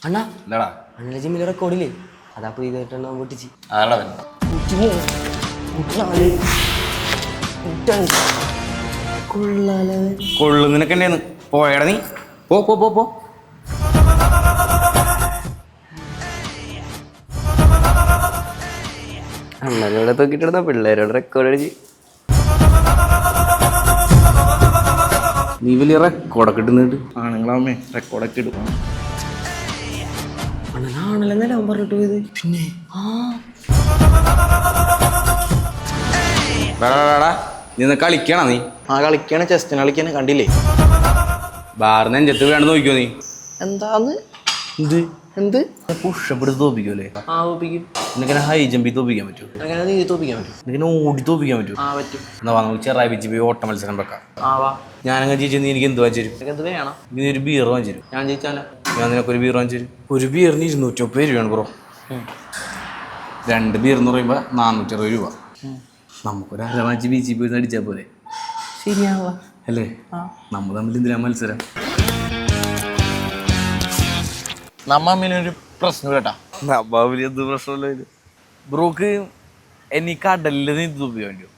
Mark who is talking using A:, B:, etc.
A: അണ്ണാ
B: എന്താടാ
A: അണ്ണ ജിമ്മിലെ റെക്കോർഡില്ലേ അതാ പോയി കേട്ടോ പൊട്ടിച്ച്
B: ആളവൻ കൊള്ളു നിനക്ക് എന്നെയാണ് പോയടാ നീ പോ പോ പോ പോ
A: അണ്ണനോടെ നോക്കിട്ടിരുന്ന പിള്ളേരോട് റെക്കോർഡ് അടിച്ച്
B: നീ വലിയ റെക്കോർഡൊക്കെ ഇടുന്നുണ്ട് ആണുങ്ങളാവുമ്പേ റെക്കോർഡൊക്കെ ഇടും
A: അണ്ണനാണല്ലെന്നല്ല അവൻ പറഞ്ഞിട്ട് പോയത്
B: പിന്നെ നീ കളിക്കണ നീ
C: കളിക്കാണ് ചെസ്റ്റിന് കളിക്കാണ് കണ്ടില്ലേ
B: ബാറിന് നെഞ്ചത്ത് വേണം നോക്കിയോ നീ
C: എന്താന്ന്
B: എന്ത്
C: എന്ത്
B: പുഷപ്പ് എടുത്ത് തോപ്പിക്കൂല്ലേ
C: തോപ്പിക്കും
B: നിനക്ക് ഹൈ ജമ്പി തോപ്പിക്കാൻ പറ്റുമോ
C: അങ്ങനെ നീ തോപ്പിക്കാൻ പറ്റും
B: നിനക്ക് ഓടി തോപ്പിക്കാൻ പറ്റുമോ
C: പറ്റും
B: എന്നാ വാ നമുക്ക് ചെറായി വെച്ച് പോയി ഓട്ട മത്സരം വെക്കാം
C: വാ
B: ഞാനങ്ങനെ ചേച്ചി നീ എനിക്ക് എന്ത് വാങ്ങിച്ചു തരും
C: എന്ത് വേണം
B: നീ ഒരു ബീർ വാങ്ങിച്ചു തരും
C: ഞാൻ ജയിച്ചാലോ
B: ഞാൻ നിനക്കൊരു ബീർ വാങ്ങിച്ചു തരും ഒരു ബീറിന് 250 രൂപയാണ് ബ്രോ 2 ബീർ എന്ന് പറയുമ്പോൾ 460 രൂപ നമുക്കൊരു അരമാച്ച് ബീച്ചിൽ പോയി അടിച്ചാൽ പോലെ
C: ശരിയാവാ
B: അല്ലേ നമ്മൾ തമ്മിൽ എന്തിനാ മത്സരം
C: നമ്മൊരു പ്രശ്നം കേട്ടാ
B: എന്ത് പ്രശ്നമല്ല ബ്രോക്ക് എന്നീ കടലിൽ നീന്തി തോപ്പിക്കാൻ പറ്റുമോ